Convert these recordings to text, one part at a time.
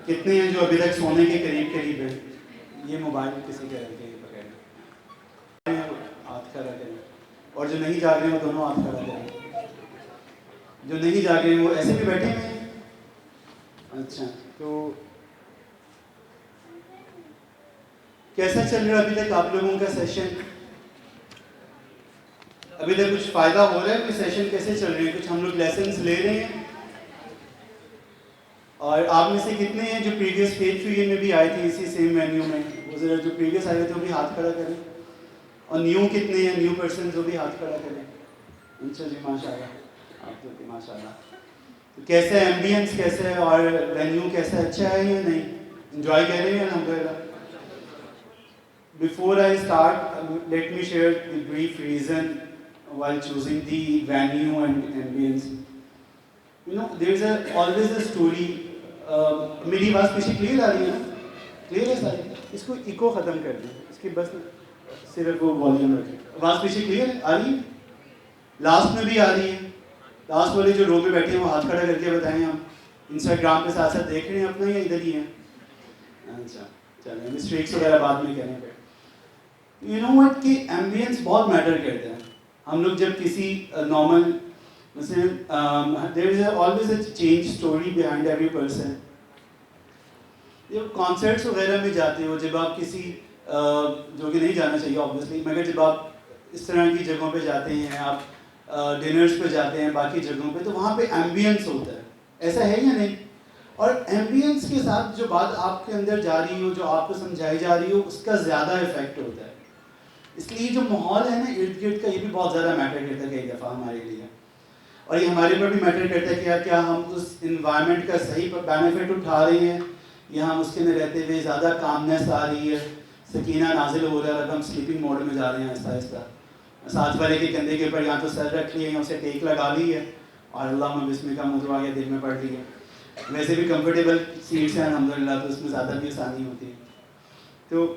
کتنے ہیں جو ابھی تک سونے کے قریب ہیں؟ یہ موبائل کسی کے رہ کے پکڑ ہاتھ کھڑا کریں، اور جو نہیں جاگ رہے ہیں وہ دونوں ہاتھ کھڑا کریں. جو نہیں جاگ رہے ہیں وہ ایسے بھی بیٹھے ہوئے ہیں. اچھا، تو کیسا چل رہا ہے ابھی تک آپ لوگوں کا سیشن؟ ابھی تک کچھ فائدہ ہو رہا ہے؟ کوئی سیشن کیسے چل رہے ہیں؟ کچھ ہم لوگ لیسنز لے رہے ہیں؟ اور آپ میں سے کتنے ہیں جو پریویس فیتھ فیئر میں بھی آئے تھے اسی سیم وینیو میں؟ وہ ذرا جو پریویس آئے تھے وہ بھی ہاتھ کھڑا کریں. اور نیو کتنے ہیں؟ نیو پرسنز وہ بھی ہاتھ کھڑا کریں. اچھا جی، ماشاء اللہ، آپ لوگ ماشاء اللہ. کیسا ہے ایمبینس، کیسا ہے اور وینیو کیسا ہے؟ اچھا ہے یا نہیں؟ انجوائے کر رہے ہیں الحمدللہ. Before I start, let me share the brief reason while choosing the venue and ambience. You know, there is always a story. میری آواز پیچھے کلیئر آ رہی ہے نا؟ کلیئر ہے ساری؟ اس کو ایکو ختم کر دیں، اس کی بس صرف وہ والیوم رکھیں. آواز پیچھے کلیئر آ رہی ہے؟ لاسٹ میں بھی آ رہی ہے؟ لاسٹ والے جو رو پہ بیٹھے ہیں وہ ہاتھ کھڑا کر کے بتائیں. ہم انسٹاگرام پہ ساتھ ساتھ دیکھ رہے ہیں اپنا یا ادھر ہی ہیں؟ اچھا چلیں، مسٹیکس وغیرہ بعد میں کریں پہ. یو نو وٹ کہ ایمبینس بہت میٹر کرتا ہے. ہم لوگ جب کسی normal there is always a change story behind every person. جب کانسرٹس وغیرہ میں جاتے ہو، جب آپ کسی جو کہ نہیں جانا چاہیے آبویسلی، مگر جب آپ اس طرح کی جگہوں پہ جاتے ہیں، آپ ڈنرس پہ جاتے ہیں، باقی جگہوں پہ، تو وہاں پہ ایمبینس ہوتا ہے. ایسا ہے یا نہیں؟ اور ایمبینس کے ساتھ جو بات آپ کے اندر جا رہی ہو، جو آپ کو سمجھائی جا رہی ہو، اس کا زیادہ افیکٹ ہوتا ہے. اس لیے جو ماحول ہے نا ارد گرد کا، یہ بھی بہت زیادہ میٹر کرتا ہے کئی دفعہ ہمارے لیے. اور یہ ہمارے پر بھی میٹر کرتا ہے کہ کیا ہم اس انوائرمنٹ کا صحیح بینیفٹ اٹھا رہے ہیں، یا ہم اس کے اندر رہتے ہوئے زیادہ کامنیس آ رہی ہے، سکینہ نازل ہو رہا ہے، ہم سلیپنگ موڈ میں جا رہے ہیں آہستہ آہستہ. ساتھ والے کے کندھے کے اوپر یہاں تو سر رکھ لیے، یا اسے ٹیک لگا لی ہے، اور اللہ میں بسم کا منہ آ گیا، دل میں پڑھ لی ہے. ویسے بھی کمفرٹیبل سیٹس ہیں الحمدللہ، تو اس میں زیادہ بھی آسانی ہوتی ہے. تو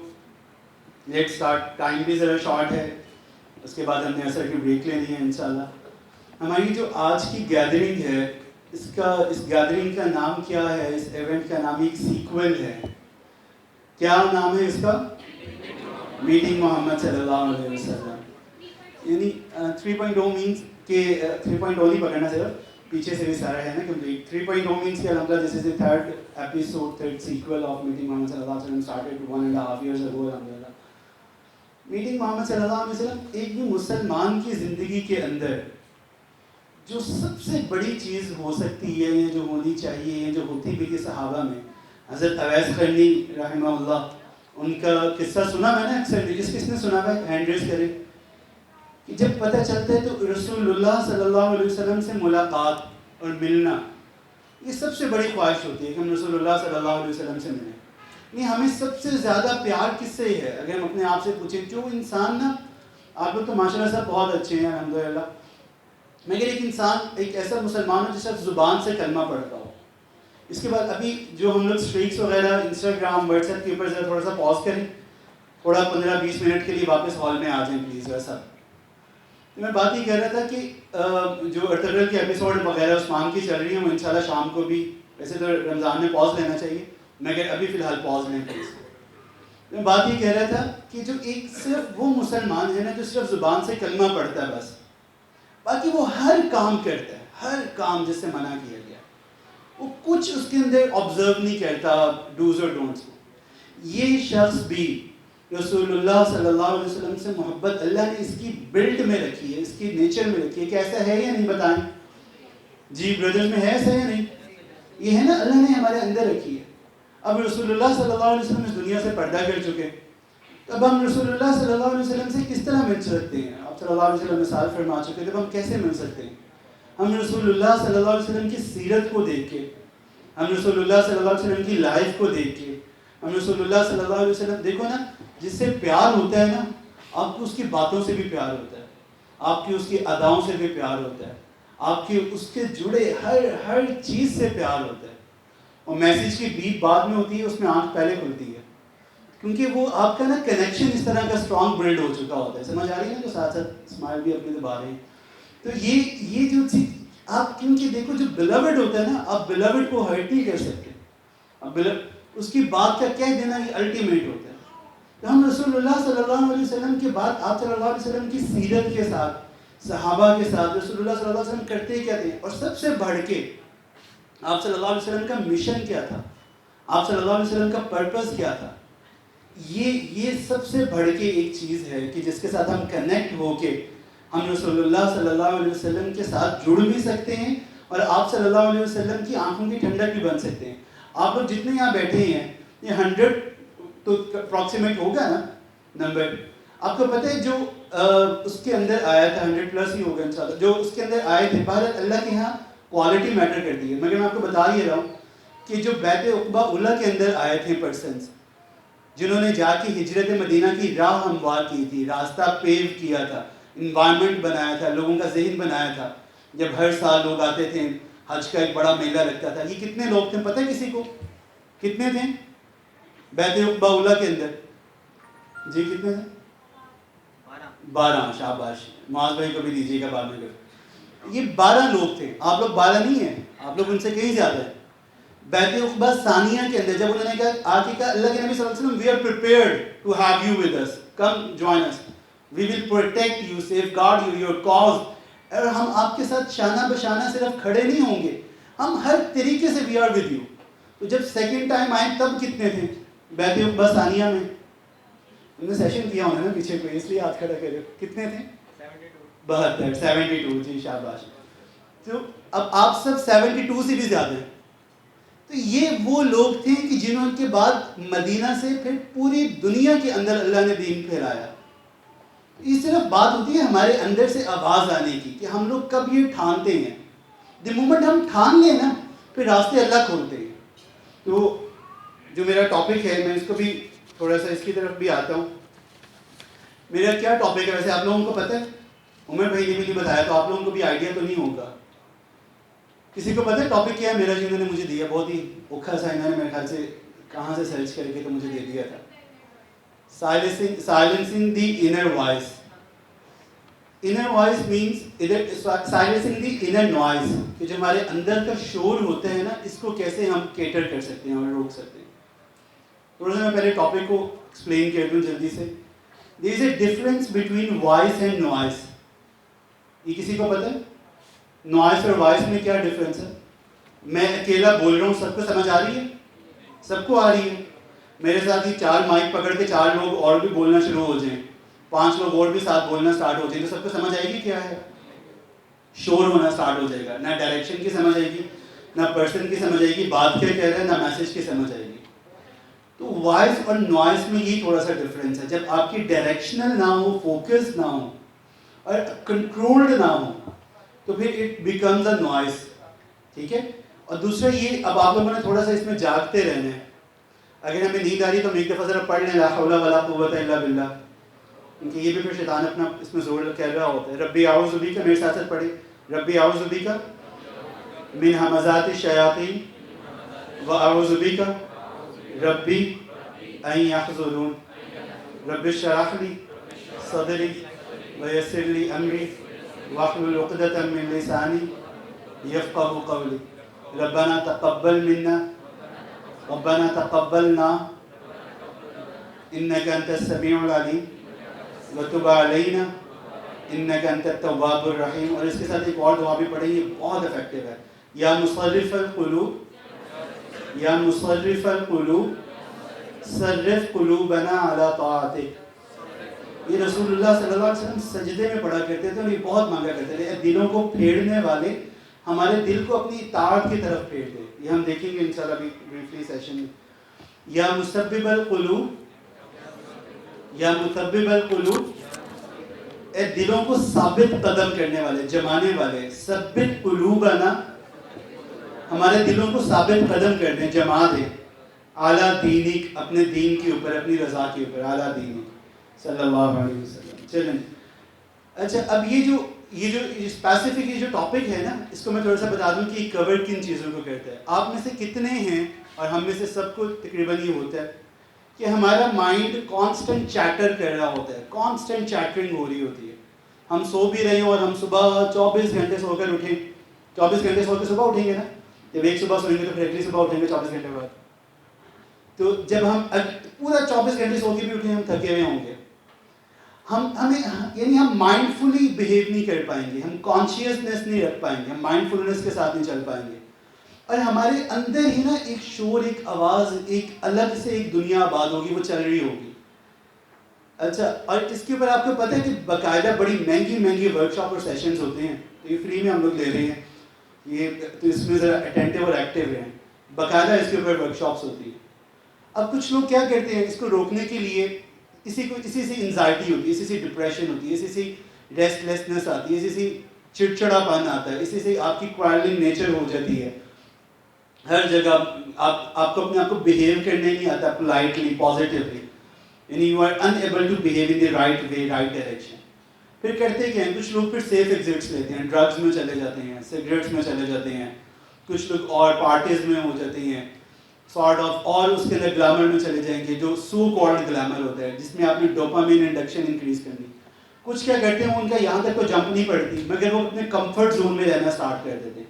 لیٹ اسٹارٹ. ٹائم بھی ذرا شارٹ ہے، اس کے بعد ہم نے اثر کی بریک لینی ہے انشاءاللہ. ہماری جو آج کی گیدرنگ ہے، اس گیدرنگ کا نام کیا ہے؟ اس ایونٹ کا نام ایک سیکول ہے. کیا نام ہے اس کا؟ میٹنگ محمد صلی اللہ علیہ وسلم. یعنی 3.0 مینس کہ 3.0 نہیں پکڑنا، صرف پیچھے سے بھی سارا ہے نا کمپلیٹ. 3.0 مینس کہ الحمدللہ this is the third episode, third sequel of meeting Muhammad صلی اللہ علیہ وسلم. اسٹارٹڈ 1.5 years ago الحمدللہ. میٹنگ محمد صلی اللہ علیہ وسلم ایک بھی مسلمان کی زندگی کے اندر جو سب سے بڑی چیز ہو سکتی ہے، یا جو ہونی چاہیے، یا جو ہوتی بھی تھی صحابہ میں. حضرت اویس قرنی رحمہ اللہ، ان کا قصہ سنا میں نے اکثر. کس نے سنا ہے؟ ہینڈ ریز کرے. کہ جب پتہ چلتا ہے تو رسول اللہ صلی اللہ علیہ وسلم سے ملاقات اور ملنا، یہ سب سے بڑی خواہش ہوتی ہے کہ ہم رسول اللہ صلی اللہ علیہ وسلم سے ملیں. نہیں، ہمیں سب سے زیادہ پیار کس سے ہے؟ اگر ہم اپنے آپ سے پوچھیں، جو انسان نا، آپ لوگ تو ماشاء اللہ سب بہت اچھے ہیں الحمدللہ، مگر ایک انسان، ایک ایسا مسلمان ہو جو صرف زبان سے کلمہ پڑھتا ہو. اس کے بعد ابھی جو ہم لوگ اسٹریکس وغیرہ انسٹاگرام واٹس ایپ کے اوپر ذرا تھوڑا سا پاز کریں، تھوڑا 15-20 منٹ کے لیے واپس ہال میں آ جائیں پلیز. ویسا میں بات یہ کہہ رہا تھا کہ جو ارطغرل کے ایپیسوڈ وغیرہ عثمان کی چل رہی ہیں، وہ انشاءاللہ شام کو بھی، ویسے تو رمضان میں پاز لینا چاہیے، مگر ابھی فی الحال پاز لیں پلیز. میں بات یہ کہہ رہا تھا کہ جو ایک صرف وہ مسلمان ہے نا جو صرف زبان سے کلمہ پڑھتا ہے بس، باقی وہ ہر کام کرتا ہے، ہر کام جس سے منع کیا گیا، وہ کچھ اس کے اندر آبزرو نہیں کرتا ڈوز اور ڈونٹس کو. یہ شخص بھی رسول اللہ صلی اللہ علیہ وسلم سے محبت اللہ نے اس کی بلڈ میں رکھی ہے، اس کی نیچر میں رکھی ہے. کہ ایسا ہے یا نہیں؟ بتائیں جی بردرز میں ہے ایسا یا نہیں؟ یہ ہے نا، اللہ نے ہمارے اندر رکھی ہے. اب رسول اللہ صلی اللہ علیہ وسلم اس دنیا سے پردہ کر چکے، اب ہم رسول اللہ صلی اللہ علیہ وسلم سے کس طرح مل سکتے ہیں؟ آپ صلی اللہ علیہ وسلم مثال فرما چکے تھے، ہم کیسے مل سکتے ہیں؟ ہم رسول اللہ صلی اللہ علیہ وسلم کی سیرت کو دیکھ کے، ہم رسول اللہ صلی اللہ علیہ وسلم کی لائف کو دیکھ کے، ہم رسول اللہ صلی اللہ علیہ وسلم، دیکھو نا، جس سے پیار ہوتا ہے نا، آپ کو اس کی باتوں سے بھی پیار ہوتا ہے، آپ کی اس کی اداؤں سے بھی پیار ہوتا ہے، آپ کی اس کے جڑے ہر چیز سے پیار ہوتا ہے. اور میسیج کی بیٹ بعد میں ہوتی ہے، اس میں آنکھ پہلے کھلتی ہے، کیونکہ وہ آپ کا نا کنیکشن اس طرح کا اسٹرانگ بلڈ ہو چکا ہوتا ہے. سمجھ آ رہی ہے نا؟ تو ساتھ ساتھ اسمائل بھی اپنے دبا رہے ہیں. تو یہ جو چیز آپ، کیونکہ دیکھو جو بلوڈ ہوتا ہے نا، آپ بلوڈ کو ہرٹ نہیں کر سکتے. اب اس کی بات کا کہہ دینا یہ الٹیمیٹ ہوتا ہے. تو ہم رسول اللہ صلی اللہ علیہ وسلم کی بات، آپ صلی اللہ علیہ وسلم کی سیرت کے ساتھ، صحابہ کے ساتھ رسول اللہ صلی اللہ علیہ وسلم کرتے کیا تھے، اور سب سے بڑھ کے آپ صلی اللہ علیہ وسلم کا مشن کیا تھا، آپ صلی اللہ علیہ وسلم کا پرپس کیا تھا. یہ سب سے بڑھ کے ایک چیز ہے کہ جس کے ساتھ ہم کنیکٹ ہو کے ہم رسول اللہ صلی اللہ علیہ وسلم کے ساتھ جڑ بھی سکتے ہیں اور آپ صلی اللہ علیہ وسلم کی آنکھوں کی ٹھنڈک بھی بن سکتے ہیں. آپ لوگ جتنے یہاں بیٹھے ہیں یہ 100 تو اپروکسیمیٹ ہوگا نا نمبر. آپ کو پتہ ہے جو اس کے اندر آیا تھا 100+ ہی ہوگا انشاءاللہ، جو اس کے اندر آئے تھے. بہرحال اللہ کے یہاں کوالٹی میٹر کرتی ہے، مگر میں آپ کو بتا ہی رہا ہوں کہ جو بیت عقبہ اولیٰ کے اندر آئے تھے پرسنس، جنہوں نے جا کے ہجرت مدینہ کی راہ ہموار کی تھی، راستہ پیو کیا تھا، انوائرمنٹ بنایا تھا، لوگوں کا ذہن بنایا تھا. جب ہر سال لوگ آتے تھے، حج کا ایک بڑا میلہ لگتا تھا. یہ کتنے لوگ تھے پتہ ہے کسی کو؟ کتنے تھے بیت عقبہ اولیٰ کے اندر؟ جی کتنے تھے؟ 12. شاباش، معاذ بھائی کو بھی دیجیے گا بعد میں. یہ 12 لوگ تھے. آپ لوگ 12 نہیں ہیں، آپ لوگ ان سے کہیں زیادہ ہیں. بیت عقبہ ثانیہ کے اندر جب انہوں نے کہا آ کے کہا اللہ کے نبی صلی اللہ علیہ وسلم we are prepared to have you with us, come join us, we will protect you, safeguard you, your cause. اور ہم آپ کے ساتھ شانہ بشانہ صرف کھڑے نہیں ہوں گے، ہم ہر طریقے سے وی آر ود یو. تو جب سیکنڈ ٹائم آئے تب کتنے تھے بیت عقبہ ثانیہ میں؟ انہوں نے سیشن کیا ہونا نا پیچھے کوئی، اس لیے ہاتھ کھڑا کرے. کتنے تھے؟ 72. جی شاباش. تو اب آپ سب 72 سے بھی زیادہ ہیں. تو یہ وہ لوگ تھے کہ جنہوں کے بعد مدینہ سے پھر پوری دنیا کے اندر اللہ نے دین پھیلایا. یہ صرف بات ہوتی ہے ہمارے اندر سے آواز آنے کی کہ ہم لوگ کب یہ ٹھانتے ہیں. دی مومنٹ ہم ٹھان لیں نا پھر راستے اللہ کھولتے ہیں. تو جو میرا ٹاپک ہے میں اس کو بھی تھوڑا سا اس کی طرف بھی آتا ہوں. میرا کیا ٹاپک ہے ویسے آپ لوگوں کو پتہ ہے؟ عمر بھائی نے بھی نہیں بتایا تو آپ لوگوں کو بھی آئیڈیا تو نہیں ہوگا. کسی کو پتہ ہے ٹاپک کیا ہے میرا جو انہوں نے مجھے دیا؟ بہت ہی اوکھا سا انہوں نے میرے خیال سے کہاں سے سرچ کر کے تو مجھے دے دیا تھا. Silencing the inner voice. Inner voice means silencing the inner noise, کہ جو ہمارے اندر کا شور ہوتا ہے نا اس کو کیسے ہم کیٹر کر سکتے ہیں اور روک سکتے ہیں. تھوڑا سا میں پہلے ٹاپک کو ایکسپلین کر دوں جلدی سے. There is a difference between voice and noise. یہ کسی کو پتہ ہے نوائز اور وائس میں کیا ڈفرنس ہے؟ میں اکیلا بول رہا ہوں، سب کو سمجھ آ رہی ہے؟ سب کو آ رہی ہے. میرے ساتھ ہی 4 مائک پکڑ کے 4 لوگ اور بھی بولنا شروع ہو جائیں، 5 لوگ اور بھی ساتھ بولنا سٹارٹ ہو جائیں تو سب کو سمجھ آئے گی کیا ہے؟ شور ہونا سٹارٹ ہو جائے گا. نہ ڈائریکشن کی سمجھ آئے گی، نہ پرسن کی سمجھ آئے گی بات کیا کہہ رہا ہے، نہ میسج کی سمجھ آئے گی. تو وائس اور نوائز میں یہ تھوڑا سا ڈفرینس ہے. جب آپ کی ڈائریکشنل نہ ہو، فوکس نہ ہو اور کنٹرولڈ نہ ہو تو پھر اٹ بیکمز اے نوائز. ٹھیک ہے. اور دوسرا یہ اب آپ لوگوں نے تھوڑا سا اس میں جاگتے رہنا ہے. اگر ہمیں نیند آ رہی تو ہم ایک دفعہ ذرا پڑھ لیں لا حول ولا قوت الا باللہ، کیونکہ یہ بھی پھر شیطان اپنا اس میں زور کہہ رہا ہوتا ہے. ربی اعوذ بک، میرے ساتھ ساتھ پڑھیں ربی اعوذ بک من ہمزات الشیاطین واعوذ بک ربی ان یحضرون. رب اشرح لی صدری ویسر لی امری واحلل عقدۃ من لسانی یفقهوا قولی. ربنا تقبل منا ربنا تقبلنا انك انت السميع العليم وتب علينا انك انت التواب الرحیم. اور اس کے ساتھ ایک اور دعا بھی پڑھیں، یہ بہت افیکٹو ہے. یا مصرف القلوب یا مصرف القلوب صرف قلوبنا علی طاعتک. یہ رسول اللہ صلی اللہ علیہ وسلم سجدے میں پڑھا کرتے تھے اور یہ بہت مانگا کرتے تھے، دلوں کو پھیرنے والے ہمارے دل کو اپنی اطاعت کی طرف پھیر دے. یہ ہم دیکھیں گے انشاءاللہ ابھی بریفلی سیشن میں. یا مسبب القلوب یا مسبب القلوب، اے دلوں کو ثابت قدم کرنے والے، جمانے والے. ثبت قلوبنا، ہمارے دلوں کو ثابت قدم کر دیں، جما دیں. اعلیٰ دینک، اپنے دین کے اوپر، اپنی رضا کے اوپر. اعلیٰ دینک صلی اللہ علیہ وسلم. چلیں اچھا، اب یہ جو اسپیسیفک یہ جو ٹاپک ہے نا اس کو میں تھوڑا سا بتا دوں کہ کور کن چیزوں کو کرتا ہے. آپ میں سے کتنے ہیں، اور ہم میں سے سب کو تقریباً یہ ہوتا ہے کہ ہمارا مائنڈ کانسٹنٹ چیٹر کر رہا ہوتا ہے، کانسٹنٹ چیٹرنگ ہو رہی ہوتی ہے. ہم سو بھی رہے ہوں اور ہم صبح 24 گھنٹے سو کر اٹھیں، 24 گھنٹے سو کے صبح اٹھیں گے نا. جب ایک صبح سوئیں گے تو پھر اگلی صبح اٹھیں گے 24 گھنٹے بعد. تو جب ہم پورا 24 گھنٹے سو کے بھی اٹھیں ہم تھکے ہوئے ہوں گے، ہمیں یعنی ہم مائنڈ فلی بہیو نہیں کر پائیں گے، ہم کانشیسنیس نہیں رکھ پائیں گے، ہم مائنڈ فلنس کے ساتھ نہیں چل پائیں گے، اور ہمارے اندر ہی نا ایک شور، ایک آواز، ایک الگ سے ایک دنیا آباد ہوگی، وہ چل رہی ہوگی. اچھا، اور اس کے اوپر آپ کو پتہ ہے کہ باقاعدہ بڑی مہنگی مہنگی ورک شاپ اور سیشنز ہوتے ہیں، تو یہ فری میں ہم لوگ لے رہے ہیں، یہ تو اس میں ذرا اٹینٹیو اور ایکٹیو رہیں، باقاعدہ اس کے اوپر ورک شاپس ہوتی ہیں. اب کچھ لوگ کیا کرتے ہیں اس کو روکنے کے لیے، اسی سے انزائٹی ہوتی ہے، اسی سے ڈپریشن ہوتی ہے، اسی سے ریسٹ لیسنس آتی ہے، اسی سے چڑچڑا پن آتا ہے، اسی سے آپ کی کوائلنگ نیچر ہو جاتی ہے. ہر جگہ آپ کو اپنے آپ کو بہیو کرنے نہیں آتا پولائٹلی، پازیٹیولی، یعنی you are enable to behave in the right way, right direction. پھر کرتے کیا ہیں کچھ لوگ، پھر سیف ایگزٹس لیتے ہیں، ڈرگس میں چلے جاتے ہیں، سگریٹس میں چلے جاتے ہیں، کچھ لوگ اور پارٹیز میں ہو جاتے ہیں سارٹ آف، اور اس کے اندر گلیمر میں چلے جائیں گے جو سو کالڈ گلیمر ہوتا ہے جس میں آپ نے ڈوپامین انڈکشن انکریز کرنی. کچھ کیا کرتے ہیں ان کا یہاں تک کوئی جمپ نہیں پڑتی مگر وہ اپنے کمفرٹ زون میں رہنا اسٹارٹ کر دیتے ہیں.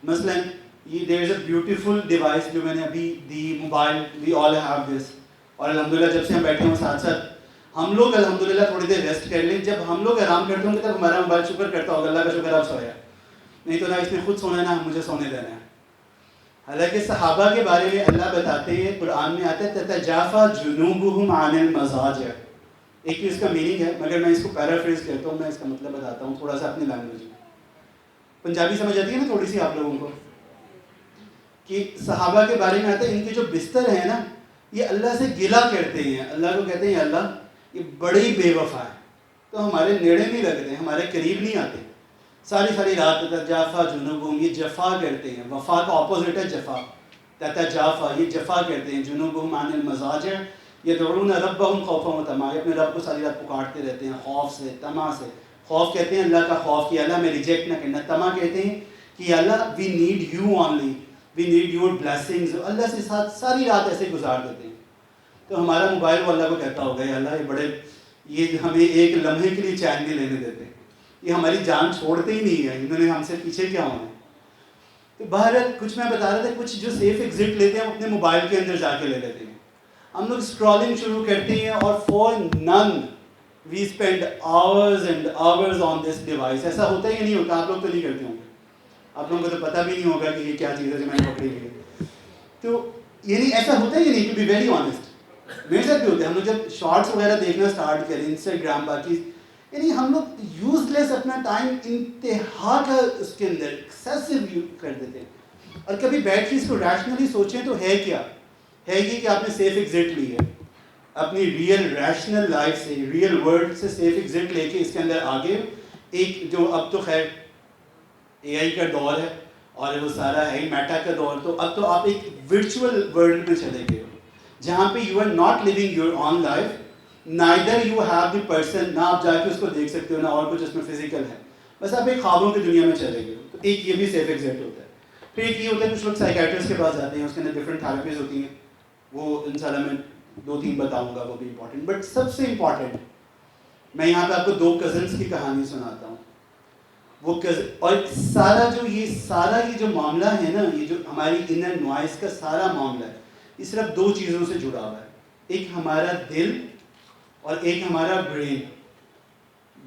مثلاً یہ دیر از اے بیوٹیفل ڈیوائس جو میں نے ابھی دی، mobile, we all have this, اور الحمدللہ جب سے ہم بیٹھے ہوں ساتھ ساتھ ہم لوگ الحمدللہ تھوڑی دیر ریسٹ کر لیں. جب ہم لوگ آرام کرتے ہوں گے تب ہمارا موبائل شکر کرتا ہوگا، اللہ کا شکر آپ سویا، نہیں تو نہ اس نے خود سونا ہے نہ مجھے سونے دینا ہے. حالانکہ صحابہ کے بارے میں اللہ بتاتے ہیں، قرآن میں آتا ہے تتجافا جنوبہم عن المضاجع. ایک اس کا میننگ ہے مگر میں اس کو پیرافریز کرتا ہوں، میں اس کا مطلب بتاتا ہوں تھوڑا سا اپنی لینگویج میں. پنجابی سمجھ آتی ہے نا تھوڑی سی آپ لوگوں کو، کہ صحابہ کے بارے میں آتا ہے ان کے جو بستر ہیں نا یہ اللہ سے گلا کرتے ہیں، اللہ کو کہتے ہیں اللہ یہ بڑی بے وفا ہے، تو ہمارے نیڑے نہیں لگتے، ہمارے قریب نہیں آتے، ساری ساری رات تتجافا جنوبہم، یہ جفا کرتے ہیں، وفا کا اپوزٹ ہے جفا، تتجافا یہ جفا کرتے ہیں، جنوبہم عن المضاجع یدعون ربہم خوفا وطمعا، اپنے رب کو ساری رات پکارتے رہتے ہیں خوف سے، طمع سے. خوف کہتے ہیں اللہ کا خوف کہ اللہ میں ریجیکٹ نہ کرنا، طمع کہتے ہیں کہ اللہ we need you only, we need your blessings, اللہ سے ساتھ ساری رات ایسے گزار دیتے ہیں. تو ہمارا موبائل وہ اللہ کو کہتا ہوگا یا اللہ یہ بڑے، یہ ہمیں ایک لمحے کے لیے چین نہیں لینے دیتے، یہ ہماری جان چھوڑتے ہی نہیں ہے، انہوں نے ہم سے پیچھے کیا ہونا ہے. تو بہرحال کچھ میں بتا رہا تھا، کچھ جو سیف ایگزٹ لیتے ہیں ہم اپنے موبائل کے اندر جا کے لے لیتے ہیں. ہم لوگ اسکرولنگ شروع کرتے ہیں اور for none we spend hours and hours on this device. ایسا ہوتا ہے یا نہیں ہوتا؟ آپ لوگ تو نہیں کرتے ہوں گے، آپ لوگوں کو تو پتہ بھی نہیں ہوگا کہ یہ کیا چیز ہے جو میں نے پکڑی ہوئی ہے. تو یعنی ایسا ہوتا ہے یا نہیں؟ ٹو بی ویری آنیسٹ میرے ساتھ بھی ہوتا ہے. ہم لوگ جب شارٹس وغیرہ دیکھنا اسٹارٹ کریں، انسٹاگرام باقی، یعنی ہم لوگ یوز لیس اپنا ٹائم انتہا کا اس کے اندر ایکسیسو یوز کر دیتے ہیں. اور کبھی بیٹھ کے اس کو ریشنلی سوچیں تو ہے کیا ہے یہ کہ آپ نے سیف ایگزٹ لی ہے اپنی ریئل ریشنل لائف سے، ریئل ورلڈ سے سیف ایگزٹ لے کے اس کے اندر آگے ایک جو اب تو خیر اے آئی کا دور ہے اور وہ سارا ہے میٹا کا دور، تو اب تو آپ ایک ورچوئل ورلڈ میں چلے گئے ہو جہاں پہ you are not living your own life, neither you have the person, نہ آپ جا کے اس کو دیکھ سکتے ہو نہ اور کچھ اس میں فزیکل ہے، بس آپ ایک خوابوں کی دنیا میں چلے گئے ہو. تو ایک یہ بھی سیف ایگزٹ ہوتا ہے. پھر ایک یہ ہوتا ہے کچھ لوگ سائیکیٹرسٹ کے پاس جاتے ہیں، اس کے اندر ڈفرینٹ تھراپیز ہوتی ہیں، وہ انشاءاللہ میں 2-3 بتاؤں گا، وہ بھی امپورٹنٹ. بٹ سب سے امپورٹنٹ میں یہاں پہ آپ کو 2 کزنس کی کہانی سناتا ہوں. وہ اور سارا یہ جو معاملہ ہے نا، یہ جو ہماری انر نوائز کا سارا معاملہ ہے، یہ صرف 2 چیزوں سے جڑا ہوا ہے. ایک ہمارا دل اور ایک ہمارا برین.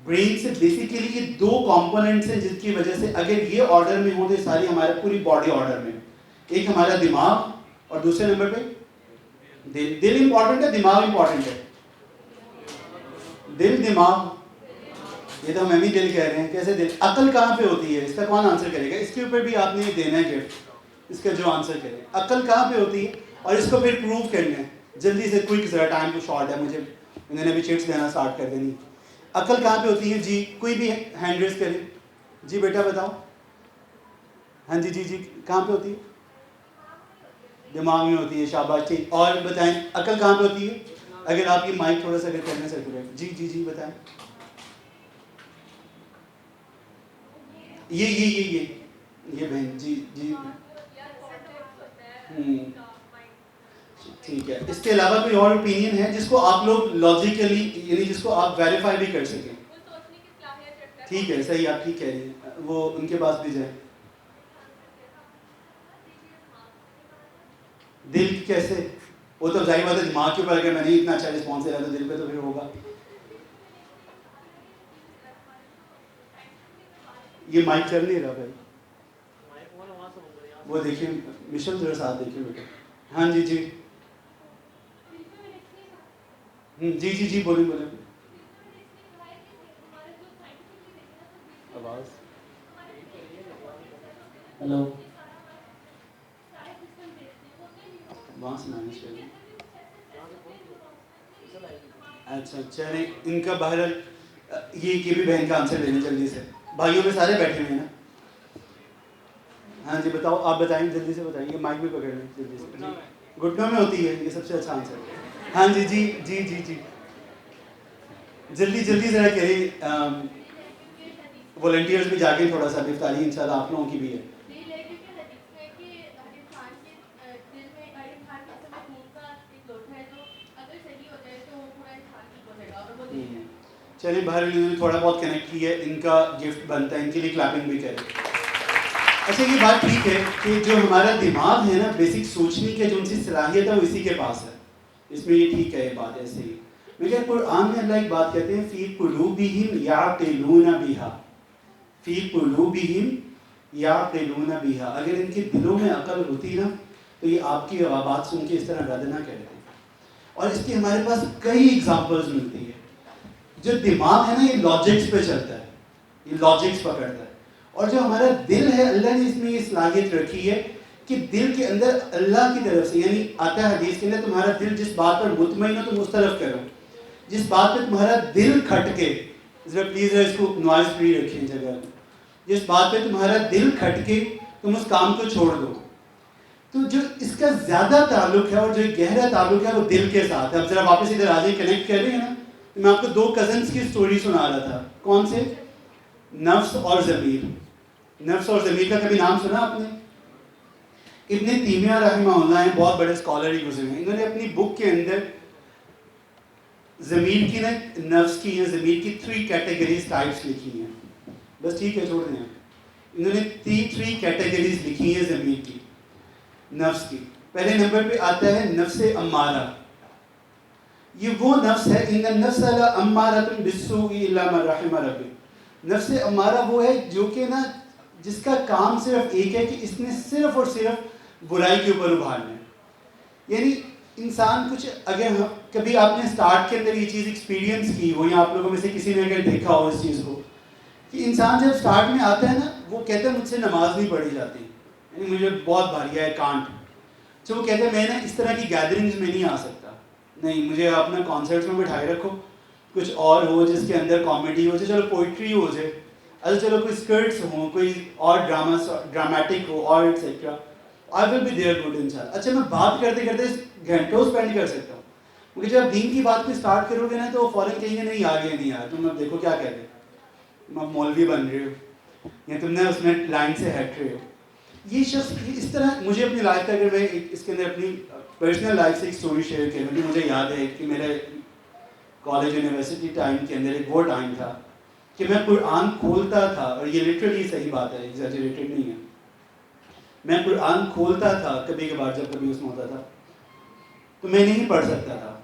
برین سے بیسیکلی یہ 2 کمپوننٹس ہیں جس کی وجہ سے اگر یہ آرڈر میں ہو تو یہ ساری ہمارے پوری باڈی آرڈر میں. ایک ہمارا دماغ اور دوسرے نمبر پہ دل. دل امپورٹنٹ ہے دماغ امپورٹنٹ ہے؟ دل دماغ، یہ تو ہم بھی دل کہہ رہے ہیں. کیسے دل؟ عقل کہاں پہ ہوتی ہے؟ اس کا کون آنسر کرے گا؟ اس کے اوپر بھی آپ نے دینا ہے گفٹ، اس کا جو آنسر کرے. عقل کہاں پہ ہوتی ہے اور اس کو پھر پروو کرنا ہے جلدی سے، کوئک ذرا ٹائم کو شارٹ ہے، مجھے انہوں نے بھی چٹس دینا اسٹارٹ کر دینی. عقل کہاں پہ ہوتی ہے؟ جی کوئی بھی ہینڈ ریز کرے. جی بیٹا بتاؤ. ہاں جی کہاں پہ ہوتی ہے؟ دماغ میں ہوتی ہے. شاباش، ٹھیک. اور بتائیں عقل کہاں پہ ہوتی ہے؟ اگر آپ کی مائک تھوڑا سا اگر کرنے سرکولیٹ. جی بتائیں. یہ بہن جی ٹھیک ہے. اس کے علاوہ کوئی اور اوپینین ہے جس کو آپ لوگ لاجیکلی، یعنی جس کو آپ ویریفائی بھی کر سکیں؟ ٹھیک ہے، صحیح، آپ ٹھیک کہہ رہی ہیں. وہ ان کے پاس بھی جائیں. دل کیسے؟ وہ تو ظاہر بات ہے دماغ کے اوپر اگر میں نہیں اتنا اچھا رسپانس دے رہا تو دل پہ تو پھر ہوگا. یہ مائک چل نہیں رہا بھائی, وہ دیکھیے مشن ذرا ساتھ دیکھیے بیٹا. ہاں جی جی جی جی جی بولیں بولیں. آواز ہلو وہاں سے مینیج کریں. اچھا چلیں ان کا بہرحال یہ بھی بہن کا آنسر لینا جلدی سے. بھائیوں میں سارے بیٹھے ہوئے ہیں نا. ہاں جی بتاؤ, آپ بتائیں جلدی سے بتائیں. مائک بھی پکڑ لیں جلدی سے. گھٹنوں میں ہوتی ہے, یہ سب سے اچھا آنسر. ہاں جی جی جی جی جی جلدی جلدی ذرا کریں. والنٹیئرز بھی جا کے تھوڑا سا افطاری ان شاء اللہ آپ لوگوں کی بھی ہے. چلیے باہر انہوں نے تھوڑا بہت کنیکٹ کیا ہے, ان کا گفٹ بنتا ہے, ان کے لیے کلیپنگ بھی کریں. اچھا یہ بات ٹھیک ہے کہ جو ہمارا دماغ ہے نا بیسک سوچنے کی جو ان کی صلاحیت ہے وہ اسی کے پاس ہے. اس میں یہ ٹھیک ہے, یہ بات ایسے ہی. لیکن قرآن میں اللہ ایک بات کہتے ہیں فی قلوبہم یعقلون بہا, فی قلوبہم یعقلون بہا. اگر ان کے دلوں میں عقل ہوتی نا تو یہ آپ کی بات سن کے اس طرح رد نہ کرتے. اور اس کی ہمارے پاس کئی ایگزامپلز ملتی ہے. جو دماغ ہے نا یہ لاجکس پہ چلتا ہے, یہ لاجکس پکڑتا ہے. اور جو ہمارا دل ہے اللہ نے اس میں یہ صلاحیت رکھی ہے کہ دل کے اندر اللہ کی طرف سے, یعنی آتا ہے حدیث کے اندر تمہارا دل جس بات پر مطمئن ہو تم اس طرف کرو. جس بات پہ تمہارا دل کھٹکے, ذرا پلیز اس کو نوائز فری رکھیں جگہ, جس بات پہ تمہارا دل کھٹکے تم اس کام کو چھوڑ دو. تو جو اس کا زیادہ تعلق ہے اور جو گہرا تعلق ہے وہ دل کے ساتھ ہے. اب ذرا واپس ادھر آ جائیں, کنیکٹ کر رہے ہیں نا. میں آپ کو 2 کزنس کی سٹوری سنا رہا تھا. کون سے؟ نفس اور ضمیر. نفس اور ضمیر کا کبھی نام سنا آپ نے؟ ابن تیمیہ رحمہ اللہ ہیں, بہت بڑے اسکالر ہی گزرے ہیں. انہوں نے اپنی بک کے اندر ضمیر کی نا, نفس کی یا ضمیر کی 3 کیٹیگریز ٹائپس لکھی ہیں. بس ٹھیک ہے چھوڑ دیں. انہوں نے 3 کیٹیگریز لکھی ہیں ضمیر کی, نفس کی. پہلے نمبر پہ آتا ہے نفس امارہ. یہ وہ نفس ہے ان النفس لامارۃ بالسوء الا من رحم ربی. نفس امارہ وہ ہے جو کہ نا جس کا کام صرف ایک ہے کہ اس نے صرف اور صرف برائی کے اوپر ابھارنا ہے. یعنی انسان کچھ, اگر کبھی آپ نے سٹارٹ کے اندر یہ چیز ایکسپیرینس کی ہو یا آپ لوگوں میں سے کسی نے اگر دیکھا ہو اس چیز کو کہ انسان جب سٹارٹ میں آتا ہے نا وہ کہتا ہے مجھ سے نماز نہیں پڑھی جاتی, یعنی مجھے بہت بھاری ہے, کانٹ. تو وہ کہتا ہے میں نا اس طرح کی گیدرنگز میں نہیں آ سکتا, نہیں مجھے اپنا کانسرٹس میں بٹھائے رکھو, کچھ اور ہو جس کے اندر کامیڈی ہو جائے, چلو پوئٹری ہو جائے, اچھا چلو کوئی اسکرٹس ہوں, کوئی اور ڈراماٹک ہو اور etcetera, I will be there good انشاءاللہ. اچھا میں بات کرتے کرتے گھنٹوں اسپینڈ کر سکتا ہوں, کیونکہ جب دین کی بات کو اسٹارٹ کرو گے نا تو فوراً کہیں گے نہیں آ گیا نہیں آیا, تم اب دیکھو کیا کہتے ہیں, تم اب مولوی بن رہے ہو یا تم نے اس میں لائن سے ہٹ رہے ہو. یہ شخص اس طرح, مجھے اپنی لائف کا اگر میں اس کے اندر اپنی پرسنل لائف سے ایک اسٹوری شیئر کروں کہ مجھے یاد ہے کہ میرے کالج یونیورسٹی ٹائم کے اندر ایک وہ ٹائم تھا کہ میں قرآن کھولتا تھا, اور یہ لٹرلی صحیح بات ہے, ایگزیجریٹڈ نہیں ہے, میں قرآن کھولتا تھا کبھی کبھار جب کبھی اس میں ہوتا تھا تو میں نہیں پڑھ سکتا تھا,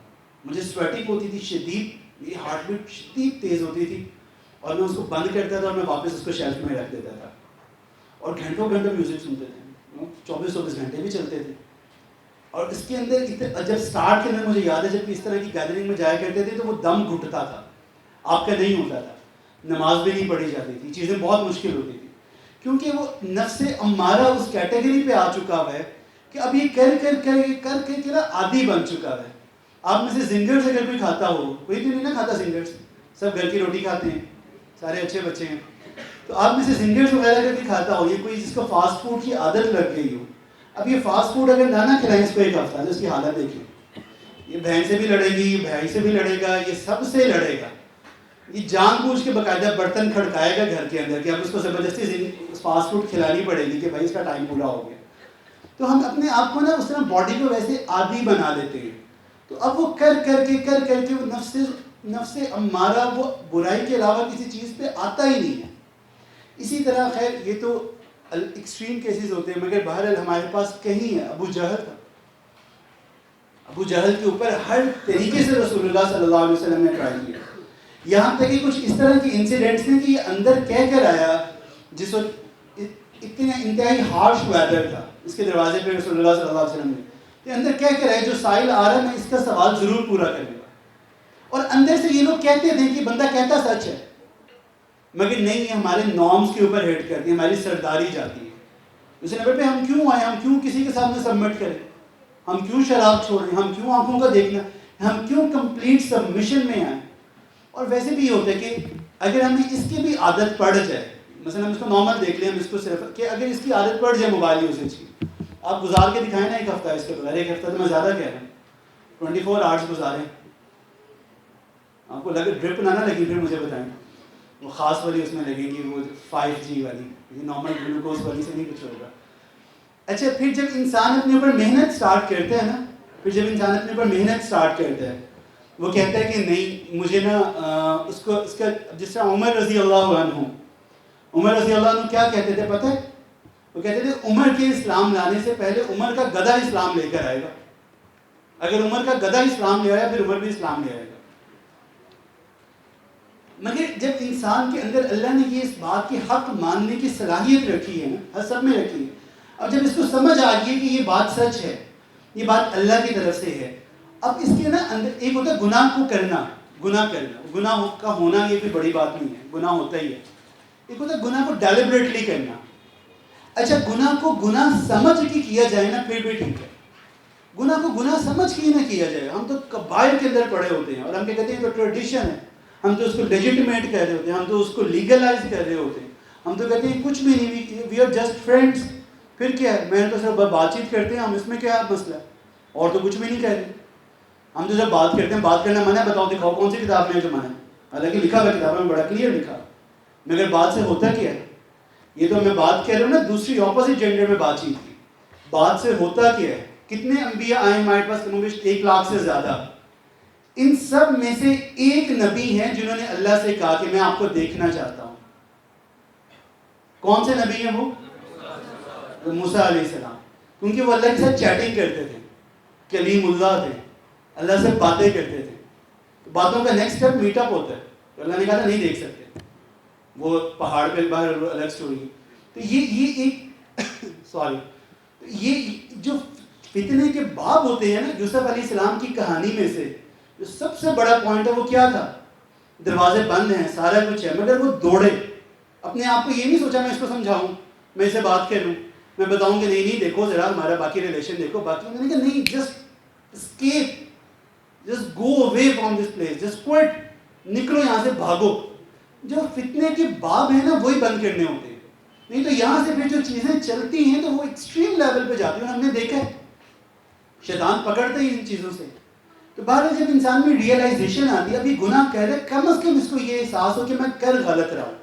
مجھے سویٹنگ ہوتی تھی شدید, میری ہارٹ بیٹ شدید تیز ہوتی تھی, اور میں اس کو بند کرتا تھا اور میں واپس اس کو شیلف میں رکھ دیتا تھا, اور گھنٹوں گھنٹوں میوزک سنتے تھے, 24 گھنٹے بھی چلتے تھے. اور اس کے اندر جب سٹارٹ کے اندر مجھے یاد ہے جب اس طرح کی گیدرنگ میں جایا کرتے تھے تو وہ دم گھٹتا تھا, آپ کا نہیں ہوتا تھا, نماز بھی نہیں پڑھی جاتی تھی, چیزیں بہت مشکل ہوتی تھی, کیونکہ وہ نفس امارہ اس کیٹیگری پہ آ چکا ہوا ہے کہ اب یہ کر کے نا عادی بن چکا ہے. آپ میں سے زنگرز اگر کوئی کھاتا ہو, کوئی تو نہیں نا کھاتا زنگرز, سب گھر کی روٹی کھاتے ہیں, سارے اچھے بچے ہیں, تو آپ میں سے زنگرز وغیرہ اگر کوئی کھاتا ہو, یہ کوئی جس کو فاسٹ فوڈ کی عادت لگ گئی ہو, اب یہ فاسٹ فوڈ اگر نہ کھلائیں اس کو ایک ہفتہ تو اس کی حالت دیکھیں, یہ بہن سے بھی لڑے گی, یہ بھائی سے بھی لڑے گا, یہ سب سے لڑے گا, یہ جان بوجھ کے باقاعدہ برتن کھڑکائے گا گھر کے اندر کہ اب اس کو زبردستی فاسٹ فوڈ کھلانی پڑے گی کہ بھائی اس کا ٹائم پورا ہو گیا. تو ہم اپنے آپ کو نا اس طرح باڈی کو ویسے عادی بنا لیتے ہیں, تو اب وہ کر کے وہ نفس امارہ وہ برائی کے علاوہ کسی چیز پہ آتا ہی نہیں ہے. اسی طرح خیر یہ تو ایکسٹریم کیسز ہوتے ہیں, مگر بہرحال ہمارے پاس کہیں ہے ابو جہل ابو جہل کے اوپر ہر طریقے سے رسول اللہ صلی اللہ علیہ وسلم نے ٹرائی کیا. یہاں تک کہ کچھ اس طرح کے انسیڈنٹس ہیں کہ یہ اندر کہہ کر آیا جس وقت اتنا انتہائی ہارش ویدر تھا, اس کے دروازے پہ رسول اللہ صلی اللہ علیہ وسلم نے کہ اندر کہہ کر آئے جو سائل آ رہا ہے میں اس کا سوال ضرور پورا کرنے گا. اور اندر سے یہ لوگ کہتے تھے کہ بندہ کہتا سچ ہے, مگر نہیں, یہ ہمارے نارمز کے اوپر ہٹ کرتی ہے, ہماری سرداری جاتی ہے. اس نمبر پہ ہم کیوں آئے, ہم کیوں کسی کے سامنے سبمٹ کریں, ہم کیوں شراب چھوڑیں, ہم کیوں آنکھوں کا دیکھنا, ہم کیوں کمپلیٹ سبمیشن میں آئیں. اور ویسے بھی یہ ہوتا ہے کہ اگر ہمیں اس کی بھی عادت پڑ جائے, مثلا ہم اس کو نارمل دیکھ لیں, ہم اس کو صرف کہ اگر اس کی عادت پڑ جائے موبائل یوزیج کی, آپ گزار کے دکھائیں نا ایک ہفتہ اس کے بغیر, ایک ہفتہ تو میں زیادہ کہہ رہا ہوں, 24 آورس گزاریں, آپ کو لگے ڈرپ نہ لگی پھر مجھے بتائیں, وہ خاص والی اس میں لگے گی, وہ 5G والی, یہ نارمل گلوکوز والی سے نہیں کچھ ہوگا. اچھا پھر جب انسان اپنے اوپر محنت سٹارٹ کرتا ہے نا, پھر جب انسان اپنے اوپر محنت سٹارٹ کرتا ہے, وہ کہتا ہے کہ نہیں مجھے نا اس کا جس طرح عمر رضی اللہ عنہ, عمر رضی اللہ عنہ کیا کہتے تھے پتہ ہے, وہ کہتے تھے عمر کے اسلام لانے سے پہلے عمر کا گدھا اسلام لے کر آئے گا, اگر عمر کا گدھا اسلام لے آیا پھر عمر بھی اسلام لے آئے گا. مگر جب انسان کے اندر اللہ نے یہ اس بات کی حق ماننے کی صلاحیت رکھی ہے نا, سب میں رکھی ہے, اب جب اس کو سمجھ آ گئی کہ یہ بات سچ ہے, یہ بات اللہ کی طرف سے ہے, اب اس کے نا اندر ایک ہوتا ہے گناہ کو کرنا, گناہ کا ہونا یہ کوئی بڑی بات نہیں ہے, گناہ ہوتا ہی ہے. ایک ہوتا ہے گناہ کو ڈیلیبریٹلی کرنا. اچھا گناہ کو گناہ سمجھ کے کیا جائے نا پھر بھی ٹھیک ہے, گناہ کو گناہ سمجھ کے ہی نہ کیا جائے. ہم تو کبائر کے اندر پڑے ہوتے ہیں اور ہم کیا کہتے ہیں تو ٹریڈیشن ہے, ہم تو اس کو لیجیٹیمیٹ کر رہے ہوتے ہیں, ہم تو اس کو لیگلائز کر رہے ہوتے ہیں, ہم تو کہتے ہیں کچھ بھی نہیں, وی آر جسٹ فرینڈس. پھر کیا ہے, میں تو صرف بات چیت کرتے ہیں, ہم اس میں کیا مسئلہ ہے, اور تو کچھ بھی نہیں کہہ رہے. ہم تو جب بات کرتے ہیں, بات کرنا منع ہے, بتاؤ دکھاؤ کون سی کتاب میں جو منع ہے, حالانکہ لکھا ہوا کتاب میں بڑا کلیئر لکھا, مگر بات سے ہوتا کیا ہے, یہ تو میں بات کہہ رہا ہوں نا دوسری اپوزٹ جینڈر میں بات چیت کی, بات سے ہوتا کیا ہے. کتنے انبیاء آئے ہمارے پاس, کم و بیش 1 لاکھ سے زیادہ, ان سب میں سے ایک نبی ہیں جنہوں نے اللہ سے کہا کہ میں آپ کو دیکھنا چاہتا ہوں. کون سے نبی ہیں وہ؟ موسیٰ علیہ السلام, کیونکہ وہ اللہ کے ساتھ چیٹنگ کرتے تھے, کلیم اللہ تھے, اللہ سے باتیں کرتے تھے. باتوں کا نیکسٹ اسٹیپ میٹ اپ ہوتا ہے, تو اللہ نے کہا تھا نہیں دیکھ سکتے, وہ پہاڑ پہ باہر الگ سٹوری. تو یہ ایک سوری, یہ جو فتنے کے باب ہوتے ہیں نا, یوسف علیہ السلام کی کہانی میں سے جو سب سے بڑا پوائنٹ ہے وہ کیا تھا, دروازے بند ہیں, سارا کچھ ہے, مگر وہ دوڑے. اپنے آپ کو یہ نہیں سوچا میں اس کو سمجھاؤں, میں اسے بات کروں, میں بتاؤں کہ نہیں دیکھو ذرا ہمارا باقی ریلیشن دیکھو باقی. میں نے کہا نہیں, just escape, just go away from this place, just quit, نکلو یہاں سے, بھاگو. جو فتنے کے باب ہیں نا وہی بند کرنے ہوتے ہیں, نہیں تو یہاں سے پھر جو چیزیں چلتی ہیں تو وہ ایکسٹریم لیول پہ جاتی ہیں. ہم نے دیکھا ہے شیطان پکڑتا ہی ان چیزوں سے. تو بعد جب انسان میں ریئلائزیشن آتی ہے, ابھی گناہ کر رہے, کم از کم اس کو یہ احساس ہو کہ میں کر غلط رہا ہوں.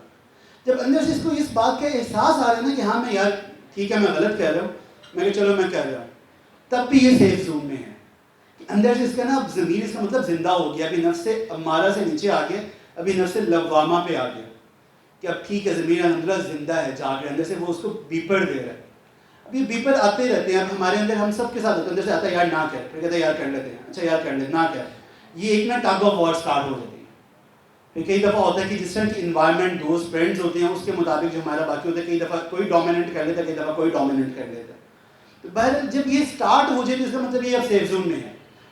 جب اندر سے اس کو اس بات کا احساس آ رہا ہے نا کہ ہاں میں یار ٹھیک ہے میں غلط کہہ رہا ہوں, میں کہ چلو میں کہہ رہا ہوں, تب بھی یہ سیف زون میں ہے. اندر سے اس کا نا اب ضمیر, اس کا مطلب زندہ ہو گیا, ابھی نفس امارہ سے نیچے آ گیا, ابھی نفس لوامہ پہ آ گیا کہ اب ٹھیک ہے ضمیر اندر زندہ ہے, جا کے اندر سے وہ اس کو بیپر دے رہا ہے. اب یہ بیپر آتے رہتے ہیں, اب ہمارے اندر ہم سب کے ساتھ ہوتے ہیں, اندر سے آتا ہے یار نہ کر, پھر کہتا ہے یار کر لیتے ہیں, اچھا یار کر لیتے نہ کر. یہ ایک نا ٹگ آف وار اسٹارٹ ہو جاتی ہے. پھر کئی دفعہ ہوتا ہے کہ جس طرح کی انوائرمنٹ, دوست, فرینڈز ہوتے ہیں, اس کے مطابق جو ہمارا باقی ہوتا ہے, کئی دفعہ کوئی ڈومیننٹ کر لیتا ہے, کئی دفعہ کوئی ڈومیننٹ کر لیتا ہے. تو بہرحال جب یہ اسٹارٹ ہو جائے تو اس کا مطلب یہ اب سیف زون میں ہے.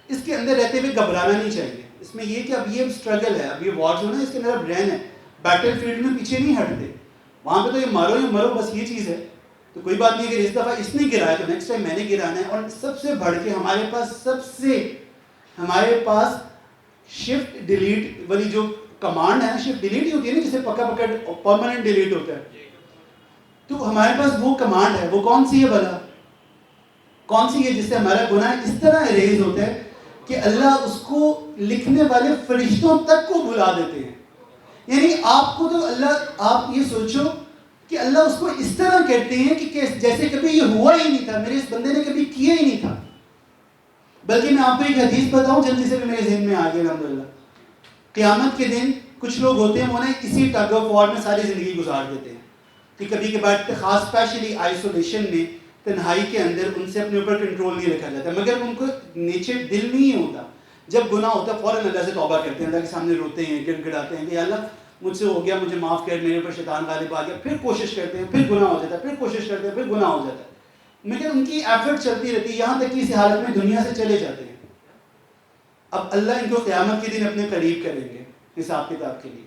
اس کے اندر رہتے ہوئے گھبرانا نہیں چاہیے. اس میں یہ کہ اب یہ اسٹرگل ہے, اب یہ وار زون ہے, اس کے اندر اب رہنا ہے, بیٹل فیلڈ میں پیچھے نہیں ہٹتے. وہاں پہ تو یہ مارو یا مرو, بس یہ چیز ہے. تو کوئی بات نہیں, اگر اس دفعہ اس نے گرایا تو نیکسٹ ٹائم میں نے گرانا ہے. اور سب سے بڑھ کے ہمارے پاس شفٹ ڈیلیٹ والی جو کمانڈ ہے نا, شفٹ ڈیلیٹ ہی ہوتی ہے نا, جسے پکا پکڑ پرماننٹ ڈیلیٹ ہوتا ہے. تو ہمارے پاس وہ کمانڈ ہے, وہ کون سی ہے بھلا, کون سی ہے جس سے ہمارا گناہ اس طرح اریز ہوتا ہے کہ اللہ اس کو لکھنے والے فرشتوں تک کو بھلا دیتے ہیں. یعنی آپ کو تو اللہ, آپ یہ سوچو کہ اللہ اس کو اس طرح کہتے ہیں کہ جیسے کبھی یہ ہوا ہی نہیں تھا, میرے اس بندے نے کبھی کیا ہی نہیں تھا. بلکہ میں آپ کو ایک حدیث بتاؤں جلدی سے, بھی میرے ذہن میں آ گیا الحمدللہ. قیامت کے دن کچھ لوگ ہوتے ہیں, وہ نا اسی ٹگ آف وار میں ساری زندگی گزار دیتے ہیں کہ کبھی کبھار خاص اسپیشلی آئسولیشن میں تنہائی کے اندر ان سے اپنے اوپر کنٹرول نہیں رکھا جاتا، مگر ان کو نیچر دل نہیں ہوتا، جب گناہ ہوتا ہے فوراً اللہ سے توبہ کرتے ہیں، اللہ کے سامنے روتے ہیں، گڑ گڑاتے ہیں کہ اللہ مجھ سے ہو گیا، مجھے معاف کر، میرے اوپر شیطان غالب آ گیا، پھر کوشش کرتے ہیں، پھر گناہ ہو جاتا ہے، پھر کوشش کرتے ہیں، پھر گناہ ہو جاتا ہے، مگر ان کی ایفرٹ چلتی رہتی ہے یہاں تک کہ اسی حالت میں دنیا سے چلے جاتے ہیں۔ اب اللہ ان کو قیامت کے دن اپنے قریب کریں گے حساب کتاب کے لیے،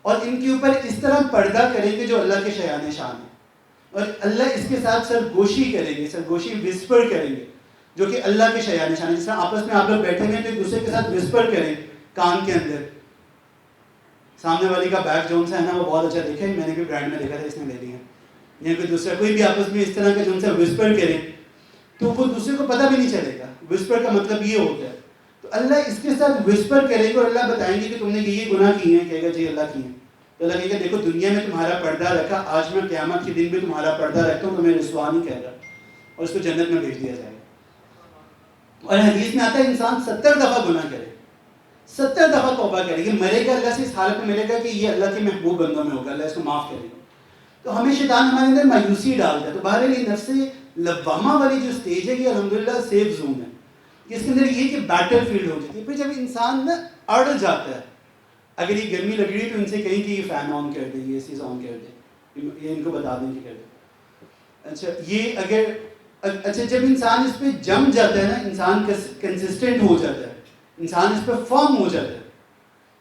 اور ان کے اوپر اس طرح پردہ کریں گے جو اللہ کے شایان شان ہے، اور اللہ اس کے ساتھ سرگوشی کریں گے، سرگوشی وسپر کریں گے جو کہ اللہ کے شایان شان ہے۔ جس طرح آپس میں آپ لوگ بیٹھے ہیں تو ایک دوسرے کے ساتھ وسپر کریں کان کے اندر، سامنے والی کا بیک جون سا ہے نا وہ بہت اچھا دیکھے، میں نے بھی برانڈ میں دیکھا تھا، اس نے لے لیا، یا کوئی دوسرا کوئی بھی آپس میں اس طرح کا جو ان سے وسپر کریں تو وہ دوسرے کو پتہ بھی نہیں چلے گا۔ وسپر کا مطلب یہ ہوتا ہے، تو اللہ اس کے ساتھ وسپر کرے گا اور اللہ بتائیں گے کہ تم نے یہ گناہ کیے ہیں، کہے گا جی اللہ کیے ہیں، تو اللہ کہے گا دیکھو دنیا میں تمہارا پردہ رکھا، آج میں قیامت کے دن بھی تمہارا پردہ رکھتا ہوں، تو میں رسوا نہیں کہہ رہا، اور اس کو جنت میں بھیج دیا جائے گا۔ اور حدیث میں آتا ہے انسان 70 دفعہ گناہ کرے، 70 دفعہ توبہ کرے گی، مرے گا اللہ سے اس حالت میں ملے گا کہ یہ اللہ کے محبوب بندوں میں ہوگا، اللہ اس کو معاف کرے گا۔ تو ہمیں شیطان ہمارے اندر مایوسی ڈالتا ہے، تو بہرحال یہ نفس لوامہ والی جو سٹیج ہے یہ الحمدللہ سیف زون ہے، اس کے اندر یہ کہ بیٹل فیلڈ ہو جاتی ہے۔ پھر جب انسان نا اڑ جاتا ہے، اگر یہ گرمی لگ رہی ہے تو ان سے کہیں کہ یہ فین آن کر دیں، یہ چیز آن کر دیں، یہ ان کو بتا دیں کہ کر دیں۔ اچھا یہ اگر جب انسان اس پہ جم جاتا ہے نا، انسان کنسسٹنٹ ہو جاتا ہے، انسان اس پہ فرم ہو جاتا ہے،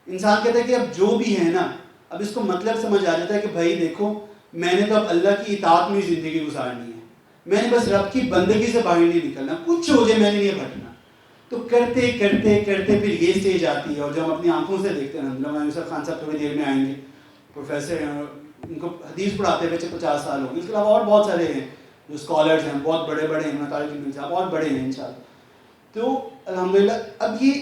انسان کہتا ہے کہ اب جو بھی ہے نا، اب اس کو مطلب سمجھ آ جاتا ہے کہ بھائی دیکھو میں نے تو اب اللہ کی اطاعت میں زندگی گزارنی ہے، میں نے بس رب کی بندگی سے باہر نہیں نکلنا، کچھ ہو جائے میں نے نہیں بھٹکنا۔ تو کرتے کرتے کرتے پھر یہ سٹیج آتی ہے، اور جو ہم اپنی آنکھوں سے دیکھتے ہیں، مولانا یوسف خان صاحب تھوڑی دیر میں آئیں گے، پروفیسر ہیں، ان کو حدیث پڑھاتے ہوئے 50 سال ہو گئے، اس کے علاوہ اور بہت سارے ہیں جو اسکالرز ہیں، بہت بڑے بڑے ہیں، طارق الدین صاحب اور بڑے ہیں انشاءاللہ۔ تو الحمدللہ اب یہ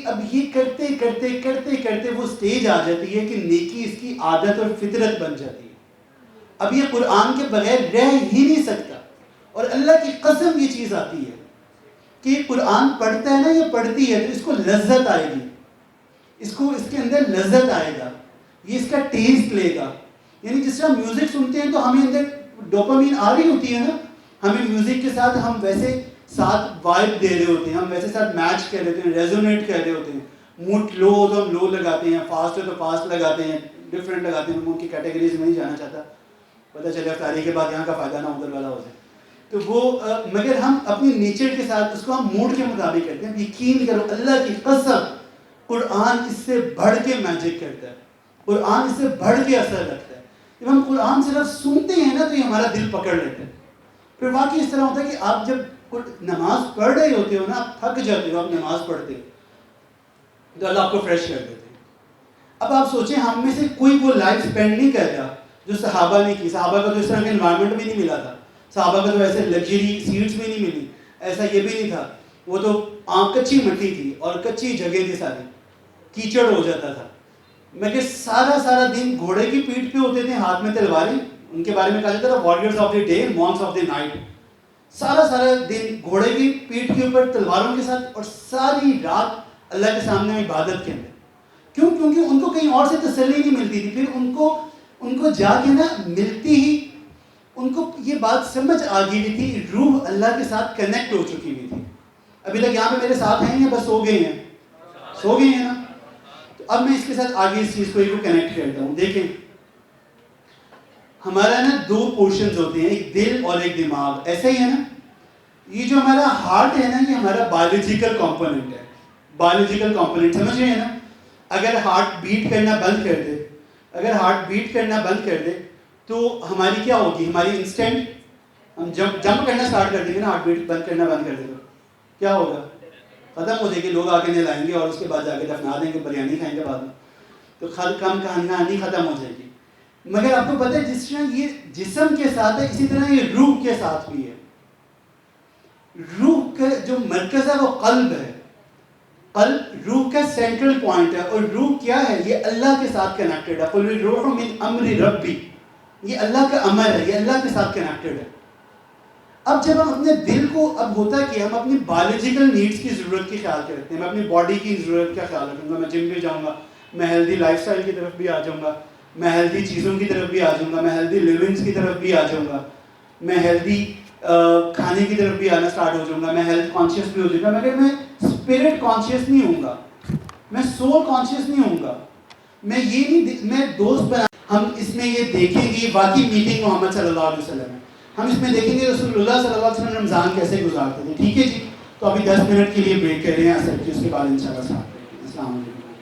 کرتے کرتے کرتے کرتے وہ سٹیج آ جاتی ہے کہ نیکی اس کی عادت اور فطرت بن جاتی ہے، اب یہ قرآن کے بغیر رہ ہی نہیں سکتا، اور اللہ کی قسم یہ چیز آتی ہے کہ یہ قرآن پڑھتا ہے نا، یہ پڑھتی ہے تو اس کو لذت آئے گی، اس کے اندر لذت آئے گا، یہ اس کا ٹیسٹ لے گا۔ یعنی جس طرح میوزک سنتے ہیں تو ہمیں اندر ڈوپامین آ رہی ہوتی ہے نا، ہمیں میوزک کے ساتھ ہم ویسے ساتھ وائب دے رہے ہوتے ہیں، ہم ویسے ساتھ میچ کر رہے ہوتے ہیں، ریزونیٹ کر رہے ہوتے ہیں، موڈ لو ہو تو ہم لو لگاتے ہیں، فاسٹ ہو تو فاسٹ لگاتے ہیں، ڈفرینٹ لگاتے ہیں، ان کی کیٹیگریز میں نہیں جانا چاہتا، پتہ چلے افطاری کے بعد یہاں کا فائدہ نہ ادھر والا ہو جائے، تو وہ مگر ہم اپنی نیچر کے ساتھ اس کو ہم موڈ کے مطابق کرتے ہیں۔ یقین کرو اللہ کی قسم قرآن اس سے بڑھ کے میجک کرتا ہے، قرآن اس سے بڑھ کے اثر رکھتا ہے۔ جب ہم قرآن صرف سنتے ہیں نا تو یہ ہمارا دل پکڑ لیتا ہے، پھر واقعی اس طرح ہوتا ہے کہ آپ جب نماز پڑھ رہے ہوتے ہو نا، آپ تھک جاتے ہو، آپ نماز پڑھتے ہو تو اللہ آپ کو فریش کر دیتے ہیں۔ اب آپ سوچیں ہم میں سے کوئی وہ لائف اسپینڈ نہیں کرتا جو صحابہ نے کی، صحابہ کا تو اس طرح کا انوائرمنٹ بھی نہیں ملا تھا، صحابہ کا تو ایسے لگژری سیٹس بھی نہیں ملی، ایسا یہ بھی نہیں تھا، وہ تو کچی مٹی تھی اور کچی جگہ تھی، ساری کیچڑ ہو جاتا تھا، مگر سارا دن گھوڑے کی پیٹھ پہ ہوتے تھے، ہاتھ میں تلواریں، ان کے بارے میں کہا جاتا تھا warriors of the day, monks of the night, سارا دن گھوڑے کی پیٹھ کے اوپر تلواروں کے ساتھ، اور ساری رات اللہ کے سامنے عبادت کے اندر۔ کیوں؟ کیونکہ ان کو کہیں اور سے تسلی نہیں ملتی تھی، پھر ان کو جا کے نا ملتی ہی ان کو یہ بات سمجھ آ گئی تھی، روح اللہ کے ساتھ کنیکٹ ہو چکی ہوئی تھی۔ ابھی تک یہاں پہ میرے ساتھ ہیں یا بس سو گئے ہیں نا؟ تو اب میں اس کے ساتھ آگے اس چیز کو کنیکٹ کرتا ہوں۔ دیکھیں ہمارا نا 2 پورشنز ہوتے ہیں، ایک دل اور ایک دماغ، ایسا ہی ہے نا؟ یہ جو ہمارا ہارٹ ہے نا، یہ ہمارا بایولوجیکل کمپوننٹ ہے، بایولوجیکل کمپوننٹ سمجھ رہے ہیں نا؟ اگر ہارٹ بیٹ کرنا بند کر دے تو ہماری کیا ہوگی؟ ہماری انسٹنٹ ہم جمپ کرنا سٹارٹ کر دیں گے نا، ہارٹ بیٹ کرنا بند کر دے تو کیا ہوگا؟ ختم ہو جائے گی، لوگ آ کے نہلائیں گے اور اس کے بعد جا کے دفنا دیں گے، بریانی کھائیں گے بعد میں، تو کہانی ختم ہو جائے گی۔ مگر آپ کو پتہ ہے جس طرح یہ جسم کے ساتھ ہے، اسی طرح یہ روح کے ساتھ بھی ہے۔ روح کا جو مرکز ہے وہ قلب ہے، قلب روح کا سینٹرل پوائنٹ ہے، اور روح کیا ہے؟ یہ اللہ کے ساتھ کنیکٹڈ ہے، قُلِ الرُّوحُ مِنْ أَمْرِ رَبِّي، یہ اللہ کا امر ہے، یہ اللہ کے ساتھ کنیکٹڈ ہے۔ اب جب ہم اپنے دل کو، اب ہوتا ہے کہ ہم اپنی بایولوجیکل نیڈس کی ضرورت کی خیال کرتے ہیں، میں اپنی باڈی کی ضرورت کا خیال رکھوں گا، میں جم بھی جاؤں گا، میں ہیلدی لائف سٹائل کی طرف بھی آ جاؤں گا، میں ہیلدی چیزوں کی طرف بھی آ جاؤں گا، میں ہیلدی لیونگس کی طرف بھی آ جاؤں گا، میں ہیلدی کھانے کی طرف بھی آنا اسٹارٹ ہو جاؤں گا, میں ہیلتھ کانشیس بھی ہو جاؤں گا, مگر میں اسپرٹ کانشیس نہیں ہوں گا, میں سول کانشیس نہیں ہوں گا. میں یہ نہیں, میں دوست بنا, ہم اس میں یہ دیکھیں گے واقعی میٹنگ محمد صلی اللہ علیہ وسلم ہے. ہم اس میں دیکھیں گے رسول اللہ صلی اللہ علیہ وسلم رمضان کیسے گزارتے تھے. ٹھیک ہے جی, تو ابھی 10 منٹ کے لیے بریک کر رہے ہیں اصل کی, اس کے بعد انشاءاللہ اسٹارٹ کریں گے. السلام علیکم.